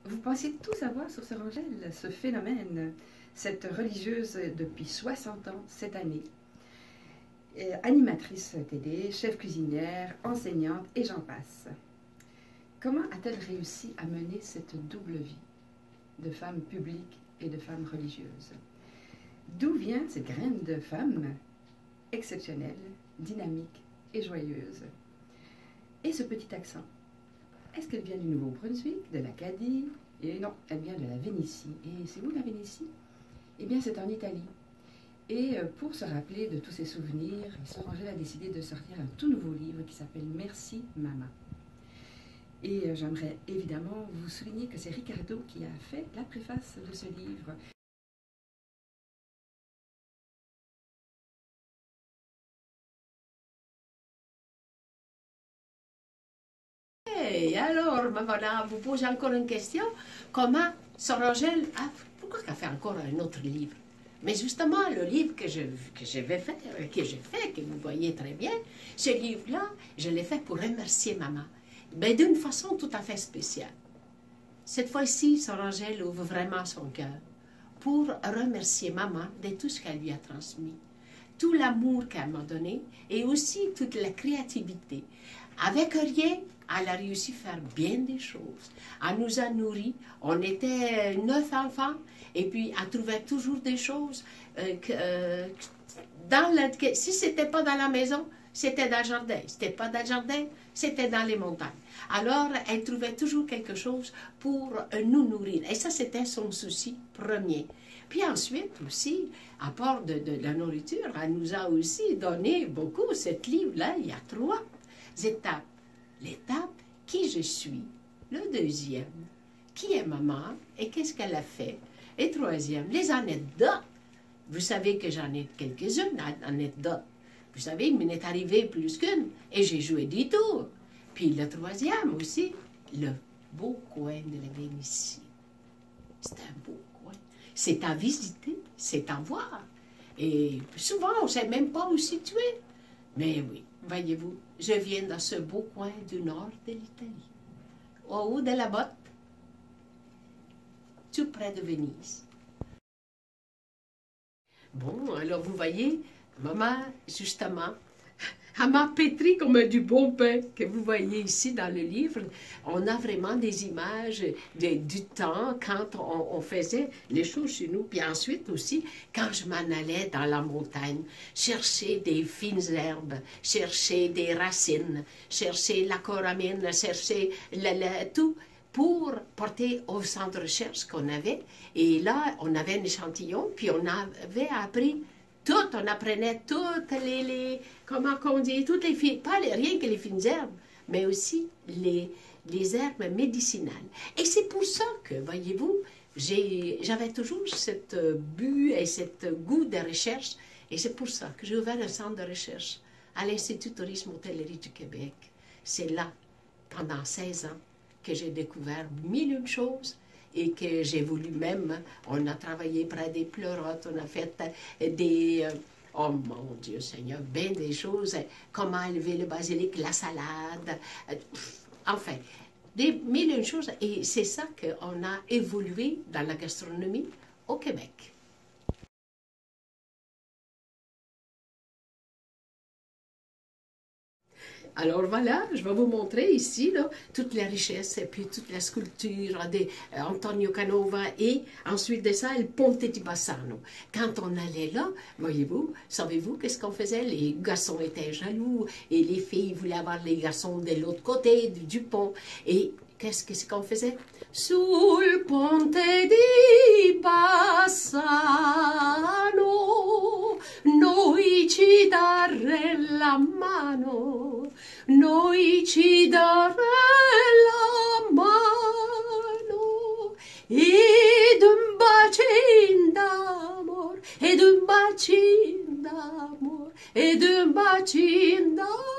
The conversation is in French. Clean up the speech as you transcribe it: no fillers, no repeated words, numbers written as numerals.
Vous pensez tout savoir sur Sœur Angèle, ce phénomène, cette religieuse depuis 60 ans cette année, animatrice TD, chef cuisinière, enseignante et j'en passe. Comment a-t-elle réussi à mener cette double vie de femme publique et de femme religieuse? D'où vient cette graine de femme exceptionnelle, dynamique et joyeuse? Et ce petit accent, est-ce qu'elle vient du Nouveau-Brunswick, de l'Acadie? Et non, elle vient de la Vénétie. Et c'est où la Vénétie? Eh bien, c'est en Italie. Et pour se rappeler de tous ses souvenirs, Sœur Angèle a décidé de sortir un tout nouveau livre qui s'appelle Merci Maman. Et j'aimerais évidemment vous souligner que c'est Ricardo qui a fait la préface de ce livre. Et alors, ben voilà, vous posez encore une question. Comment Sœur Angèle a... Pourquoi qu'elle fait encore un autre livre? Mais justement, le livre que j'ai fait, que vous voyez très bien, ce livre-là, je l'ai fait pour remercier maman. Mais d'une façon tout à fait spéciale. Cette fois-ci, Sœur Angèle ouvre vraiment son cœur pour remercier maman de tout ce qu'elle lui a transmis. Tout l'amour qu'elle m'a donné et aussi toute la créativité. Avec rien, elle a réussi à faire bien des choses. Elle nous a nourris. On était 9 enfants et puis elle trouvait toujours des choses. Si ce n'était pas dans la maison, c'était dans le jardin. Si ce n'était pas dans le jardin, c'était dans les montagnes. Alors, elle trouvait toujours quelque chose pour nous nourrir. Et ça, c'était son souci premier. Puis ensuite aussi, à part de la nourriture, elle nous a aussi donné beaucoup. Cet livre-là, il y a 3 étapes. L'étape, qui je suis. Le deuxième, qui est maman et qu'est-ce qu'elle a fait. Et troisième, les anecdotes. Vous savez que j'en ai quelques-unes, anecdotes. Vous savez, il m'en est arrivé plus qu'une et j'ai joué des tours. Puis le troisième aussi, le beau coin de la Vénétie. C'est un beau coin. C'est à visiter, c'est à voir. Et souvent, on ne sait même pas où situer. Mais oui, voyez-vous, je viens dans ce beau coin du nord de l'Italie, au haut de la Botte, tout près de Venise. Bon, alors vous voyez, maman, justement, elle m'a pétri comme du bon pain que vous voyez ici dans le livre. On a vraiment des images du temps quand on faisait les choses chez nous. Puis ensuite aussi, quand je m'en allais dans la montagne, chercher des fines herbes, chercher des racines, chercher la coramine, chercher tout pour porter au centre de recherche qu'on avait. Et là, on avait un échantillon, puis on avait appris on apprenait toutes comment on dit, toutes les fines, pas rien que les fines herbes, mais aussi les herbes médicinales. Et c'est pour ça que, voyez-vous, j'avais toujours cette but et cette goût de recherche, et c'est pour ça que j'ai ouvert un centre de recherche à l'Institut Tourisme Hôtellerie du Québec. C'est là, pendant 16 ans, que j'ai découvert 1001 choses, et que j'ai voulu même, on a travaillé près des pleurotes, on a fait des, oh mon Dieu Seigneur, bien des choses, comment élever le basilic, la salade, enfin, des 1001 choses, et c'est ça qu'on a évolué dans la gastronomie au Québec. Alors voilà, je vais vous montrer ici là, toute la richesse et puis toute la sculpture d'Antonio Canova et ensuite de ça, le Ponte di Bassano. Quand on allait là, voyez-vous, savez-vous qu'est-ce qu'on faisait? Les garçons étaient jaloux et les filles voulaient avoir les garçons de l'autre côté du pont. Et qu'est-ce qu'on faisait? Sul Ponte di Bassano, noi ci dare la mano. Noi ci daremo la mano ed un bacin d'amor, ed un bacin d'amor, ed un bacin d'amor.